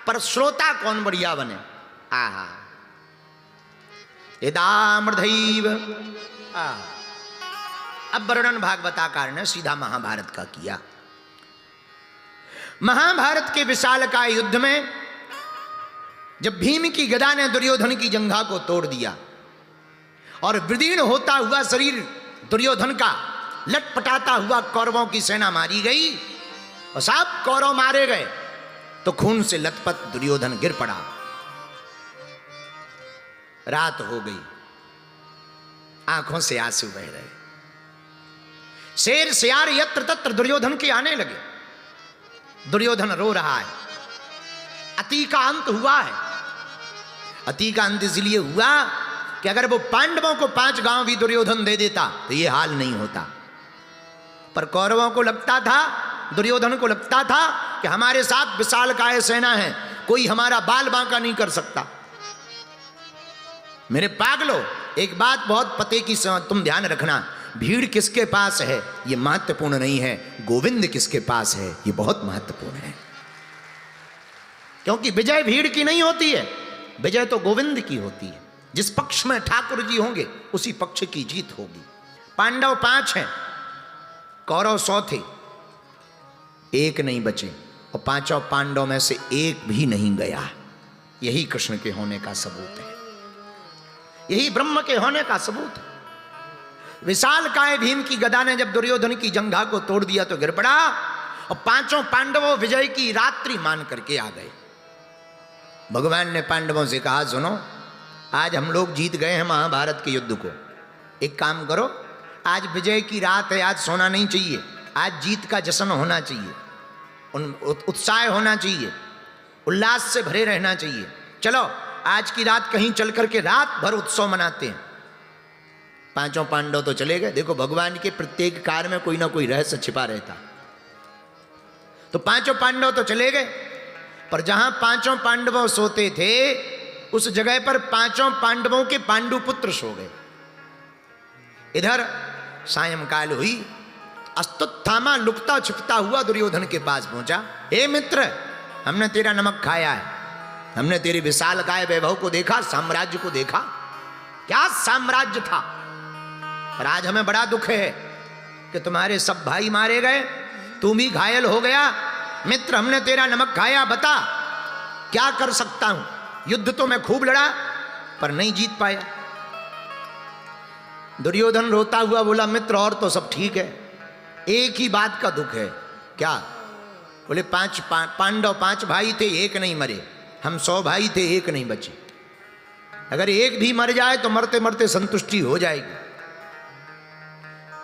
पर श्रोता कौन बढ़िया बने। आहा यदामृधैव। अब वर्णन भागवताकार ने सीधा महाभारत का किया। महाभारत के विशालकाय युद्ध में जब भीम की गदा ने दुर्योधन की जंघा को तोड़ दिया और विदीर्ण होता हुआ शरीर दुर्योधन का लटपटाता हुआ कौरवों की सेना मारी गई और सब कौरव मारे गए, तो खून से लथपथ दुर्योधन गिर पड़ा। रात हो गई, आंखों से आंसू बह रहे। शेर सियार यत्र तत्र दुर्योधन के आने लगे। दुर्योधन रो रहा है। अति का अंत हुआ है। अति का अंत इसलिए हुआ कि अगर वो पांडवों को 5 गांव भी दुर्योधन दे देता तो ये हाल नहीं होता। पर कौरवों को लगता था, दुर्योधन को लगता था कि हमारे साथ विशालकाय सेना है, कोई हमारा बाल बांका नहीं कर सकता। मेरे पागलो, एक बात बहुत पते की तुम ध्यान रखना, भीड़ किसके पास है ये महत्वपूर्ण नहीं है, गोविंद किसके पास है ये बहुत महत्वपूर्ण है। क्योंकि विजय भीड़ की नहीं होती है, विजय तो गोविंद की होती है। जिस पक्ष में ठाकुर जी होंगे उसी पक्ष की जीत होगी। पांडव 5 हैं, कौरव 100 थे, एक नहीं बचे और 5 पांडव में से एक भी नहीं गया। यही कृष्ण के होने का सबूत है, यही ब्रह्म के होने का सबूत है। विशालकाय भीम की गदा ने जब दुर्योधन की जंघा को तोड़ दिया तो गिर पड़ा और 5 पांडवों विजय की रात्रि मान करके आ गए। भगवान ने पांडवों से कहा, सुनो, आज हम लोग जीत गए हैं महाभारत के युद्ध को। एक काम करो, आज विजय की रात है, आज सोना नहीं चाहिए, आज जीत का जश्न होना चाहिए, उत्साह होना चाहिए, उल्लास से भरे रहना चाहिए। चलो आज की रात कहीं चल करके रात भर उत्सव मनाते हैं। 5 पांडव तो चले गए। देखो भगवान के प्रत्येक कार्य में कोई ना कोई रहस्य छिपा रहता। तो 5 पांडव तो चले गए, पर जहां 5 पांडवों सोते थे उस जगह पर 5 पांडवों के पांडु पुत्र सो गए। इधर सायंकाल हुई, अस्तुत्थामा लुकता छिपता हुआ दुर्योधन के पास पहुंचा। हे मित्र, हमने तेरा नमक खाया है, हमने तेरी विशालकाय वैभव को देखा, साम्राज्य को देखा, क्या साम्राज्य था, पर आज हमें बड़ा दुख है कि तुम्हारे सब भाई मारे गए, तू भी घायल हो गया। मित्र, हमने तेरा नमक खाया, बता क्या कर सकता हूं। युद्ध तो मैं खूब लड़ा पर नहीं जीत पाया। दुर्योधन रोता हुआ बोला, मित्र और तो सब ठीक है, एक ही बात का दुख है। क्या? बोले 5 पांडव 5 भाई थे, एक नहीं मरे, हम 100 भाई थे, एक नहीं बचे। अगर एक भी मर जाए तो मरते मरते संतुष्टि हो जाएगी।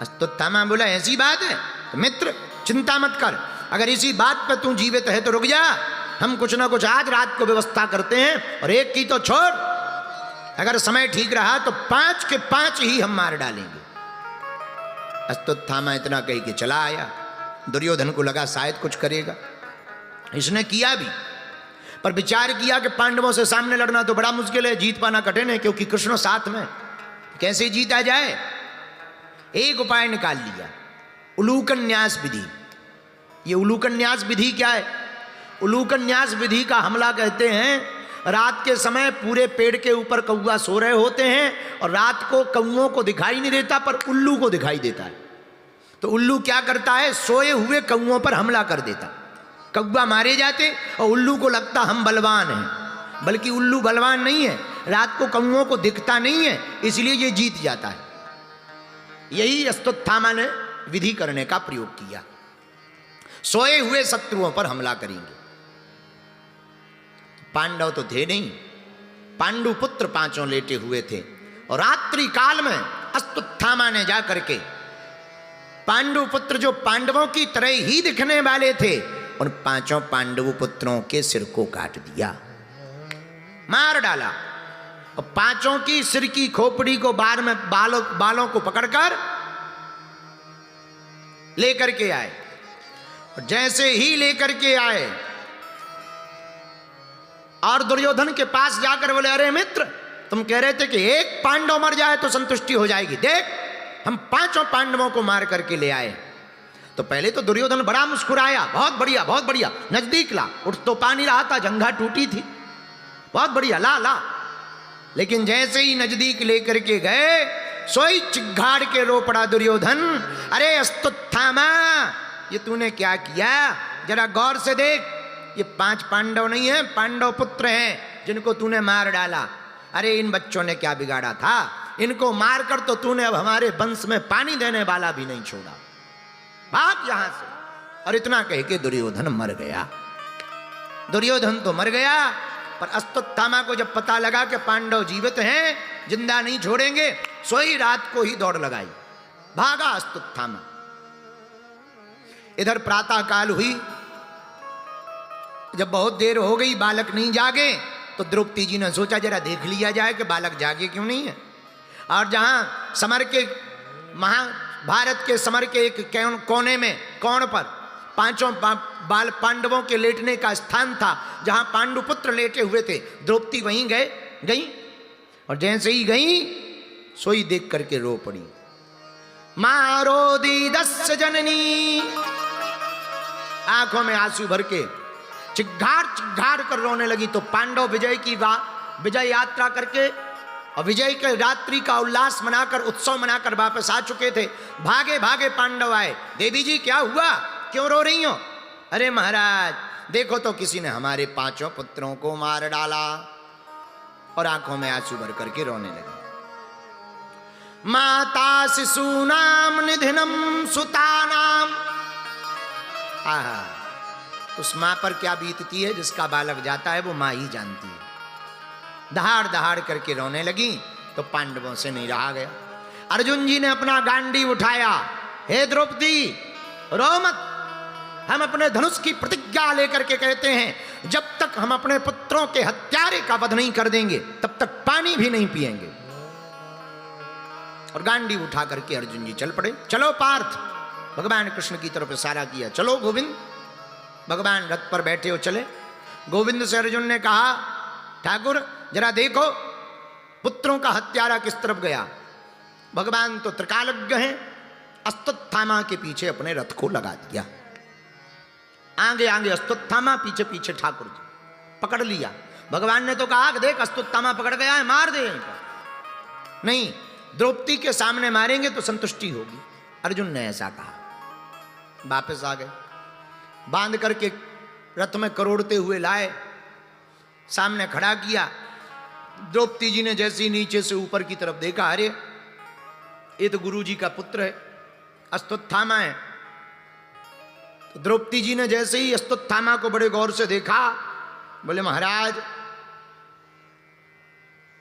अस्तुत्थामा बोला, ऐसी बात है तो मित्र चिंता मत कर, अगर इसी बात पर तू जीवित है तो रुक जा, हम कुछ ना कुछ आज रात को व्यवस्था करते हैं, और एक की तो छोड़, अगर समय ठीक रहा तो 5 के 5 ही हम मार डालेंगे। अस्तुत्थामा इतना कह के चला आया। दुर्योधन को लगा शायद कुछ करेगा, इसने किया भी, पर विचार किया कि पांडवों से सामने लड़ना तो बड़ा मुश्किल है, जीत पाना कठिन है, क्योंकि कृष्ण साथ में, कैसे जीता जाए। एक उपाय निकाल लिया, उलूकन्यास विधि। ये उलूकन्यास विधि क्या है? उलूकन्यास विधि का हमला कहते हैं। रात के समय पूरे पेड़ के ऊपर कौवा सो रहे होते हैं और रात को कौवों को दिखाई नहीं देता पर उल्लू को दिखाई देता है। तो उल्लू क्या करता है, सोए हुए कौवों पर हमला कर देता। कौवा मारे जाते और उल्लू को लगता हम बलवान हैं, बल्कि उल्लू बलवान नहीं है, रात को कौवों को दिखता नहीं है, इसलिए ये जीत जाता है। यही अस्तुत्थामा ने विधि करने का प्रयोग किया, सोए हुए शत्रुओं पर हमला करेंगे। पांडव तो थे नहीं, पांडु पुत्र 5 लेटे हुए थे, और रात्रि काल में अस्तुत्थामा ने जाकर के पांडु पुत्र जो पांडवों की तरह ही दिखने वाले थे, उन 5 पांडव पुत्रों के सिर को काट दिया, मार डाला, और 5 की सिर की खोपड़ी को बालों को पकड़कर लेकर के आए। और जैसे ही लेकर के आए और दुर्योधन के पास जाकर बोले, अरे मित्र, तुम कह रहे थे कि एक पांडव मर जाए तो संतुष्टि हो जाएगी, देख हम 5 पांडवों को मार करके ले आए। तो पहले तो दुर्योधन बड़ा मुस्कुराया, बहुत बढ़िया बहुत बढ़िया, नजदीक ला, उठ तो पा नहीं रहा था, जंघा टूटी थी, बहुत बढ़िया, ला ला। लेकिन जैसे ही नजदीक लेकर के गए, सोई चिघाड़ के रो पड़ा दुर्योधन, अरे अस्तुत्थामा, ये तूने क्या किया, जरा गौर से देख, ये 5 पांडव नहीं है, पांडव पुत्र हैं जिनको तूने मार डाला। अरे इन बच्चों ने क्या बिगाड़ा था, इनको मारकर तो तूने अब हमारे वंश में पानी देने वाला भी नहीं छोड़ा, भाग यहां से। और इतना कह के दुर्योधन मर गया। दुर्योधन तो मर गया, पर अश्वत्थामा को जब पता लगा कि पांडव जीवित हैं, जिंदा नहीं छोड़ेंगे, सोई रात को ही दौड़ लगाई, भागा अश्वत्थामा। इधर प्रातः काल हुई, जब बहुत देर हो गई, बालक नहीं जागे, तो द्रौपदी जी ने सोचा जरा देख लिया जाए कि बालक जागे क्यों नहीं है। और जहां समर के महाभारत के समर के एक कोने में, कोण पर 5 बाल पांडवों के लेटने का स्थान था, जहां पांडुपुत्र लेटे हुए थे, द्रौपदी वहीं गई। और जैसे ही गई, सोई देख करके रो पड़ी। मारो दी 10 जननी, आंखों में आंसू भर के चिघाड़ कर रोने लगी। तो पांडव विजय यात्रा करके और विजय के रात्रि का उल्लास मनाकर, उत्सव मनाकर वापस आ चुके थे। भागे भागे पांडव आए, देवी जी क्या हुआ, क्यों रो रही हो? अरे महाराज देखो तो, किसी ने हमारे 5 पुत्रों को मार डाला। और आंखों में आंसू भर करके रोने लगे। माता शिशूनाम निधनम सुतानाम, आहा, उस मां पर क्या बीतती है, जिसका बालक जाता है वो मां ही जानती है। दहाड़ दहाड़ करके रोने लगी। तो पांडवों से नहीं रहा गया। अर्जुन जी ने अपना गांडी उठाया, हे द्रौपदी रो मत, हम अपने धनुष की प्रतिज्ञा लेकर के कहते हैं, जब तक हम अपने पुत्रों के हत्यारे का वध नहीं कर देंगे, तब तक पानी भी नहीं पिएंगे। और गांडी उठा करके अर्जुन जी चल पड़े। चलो पार्थ, भगवान कृष्ण की तरफ इशारा किया, चलो गोविंद। भगवान रथ पर बैठे हो चले। गोविंद से अर्जुन ने कहा, ठाकुर जरा देखो पुत्रों का हत्यारा किस तरफ गया। भगवान तो त्रिकालज्ञ हैं, अश्वत्थामा के पीछे अपने रथ को लगा दिया। आगे आगे अश्वत्थामा, पीछे पीछे ठाकुर जी, पकड़ लिया। भगवान ने तो कहा कि देख अश्वत्थामा पकड़ गया है, मार दे। नहीं, द्रौपदी के सामने मारेंगे तो संतुष्टि होगी। अर्जुन ने ऐसा कहा। वापस आ गए, बांध करके रथ में करोड़ते हुए लाए, सामने खड़ा किया। द्रौपदी जी ने जैसे ही नीचे से ऊपर की तरफ देखा, अरे ये तो गुरु जी का पुत्र है, अश्वत्थामा है। तो द्रौपदी जी ने जैसे ही अश्वत्थामा को बड़े गौर से देखा, बोले महाराज,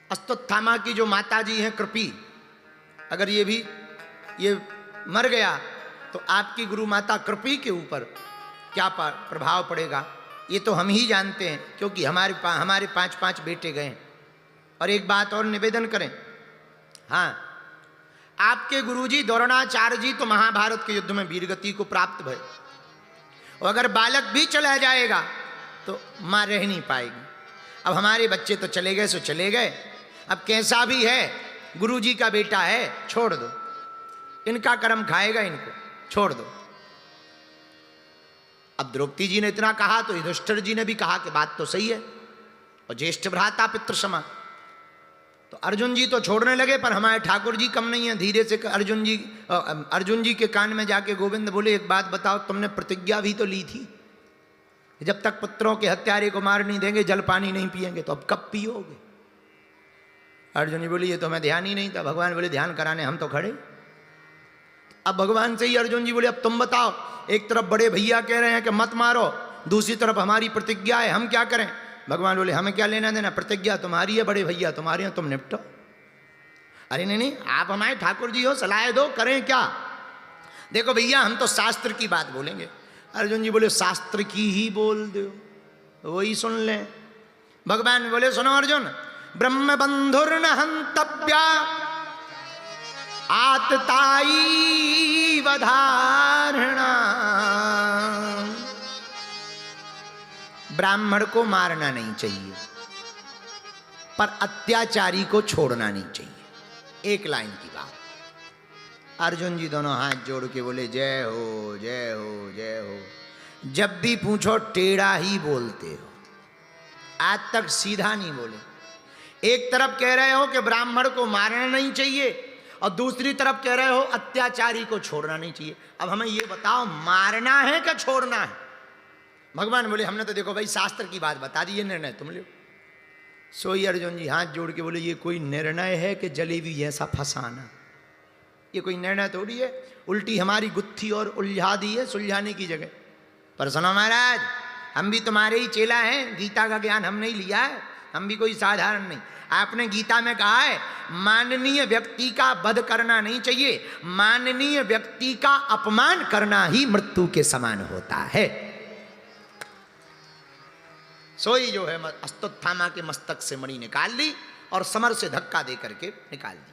अश्वत्थामा की जो माता जी हैं कृपी, अगर ये मर गया तो आपकी गुरु माता कृपी के ऊपर क्या प्रभाव पड़ेगा, ये तो हम ही जानते हैं, क्योंकि हमारे 5 बेटे गए। और एक बात और निवेदन करें, हाँ, आपके गुरुजी द्रोणाचार्य जी तो महाभारत के युद्ध में वीरगति को प्राप्त भय, और अगर बालक भी चला जाएगा तो मां रह नहीं पाएगी। अब हमारे बच्चे तो चले गए सो चले गए, अब कैसा भी है गुरुजी का बेटा है, छोड़ दो, इनका कर्म खाएगा, इनको छोड़ दो। अब द्रौपदी जी ने इतना कहा तो युधिष्ठिर जी ने भी कहा कि बात तो सही है, और ज्येष्ठ भ्राता पितृ समा। तो अर्जुन जी तो छोड़ने लगे, पर हमारे ठाकुर जी कम नहीं है। धीरे से अर्जुन जी के कान में जाके गोविंद बोले, एक बात बताओ, तुमने प्रतिज्ञा भी तो ली थी, जब तक पुत्रों के हत्यारे को मार नहीं देंगे, जल पानी नहीं पिएंगे, तो अब कब पियोगे? अर्जुन जी बोले, ये तो मैं ध्यान ही नहीं था। भगवान बोले, ध्यान कराने हम तो खड़े। अब भगवान से ही अर्जुन जी बोले, अब तुम बताओ, एक तरफ बड़े भैया कह रहे हैं कि मत मारो, दूसरी तरफ हमारी प्रतिज्ञा है, हम क्या करें? भगवान बोले, हमें क्या लेना देना, प्रतिज्ञा तुम्हारी है, बड़े भैया तुम्हारे हैं, तुम निपटो। अरे नहीं, आप हमारे ठाकुर जी हो, सलाह दो, करें क्या? देखो भैया, हम तो शास्त्र की बात बोलेंगे। अर्जुन जी बोले, शास्त्र की ही बोल दो, वही सुन लें। भगवान बोले, सुनो अर्जुन, ब्रह्म बंधुर्न हंतव्या आतताई वधारणा, ब्राह्मण को मारना नहीं चाहिए, पर अत्याचारी को छोड़ना नहीं चाहिए। एक लाइन की बात। अर्जुन जी दोनों हाथ जोड़ के बोले जय हो जय हो जय हो। जब भी पूछो टेढ़ा ही बोलते हो, आज तक सीधा नहीं बोले। एक तरफ कह रहे हो कि ब्राह्मण को मारना नहीं चाहिए और दूसरी तरफ कह रहे हो अत्याचारी को छोड़ना नहीं चाहिए। अब हमें ये बताओ, मारना है क्या छोड़ना है? भगवान बोले हमने तो देखो भाई शास्त्र की बात बता दी, ये निर्णय तुम लो। सोई अर्जुन जी हाथ जोड़ के बोले ये कोई निर्णय है कि जलेबी जैसा फंसाना? ये कोई निर्णय थोड़ी है, उल्टी हमारी गुत्थी और उलझा दी है सुलझाने की जगह। पर सुनो महाराज, हम भी तुम्हारे ही चेला हैं, गीता का ज्ञान हम नहीं लिया है, हम भी कोई साधारण नहीं। आपने गीता में कहा है माननीय व्यक्ति का वध करना नहीं चाहिए, माननीय व्यक्ति का अपमान करना ही मृत्यु के समान होता है। सोई जो है अस्तुत्थामा के मस्तक से मणि निकाल ली और समर से धक्का दे करके निकाल दी।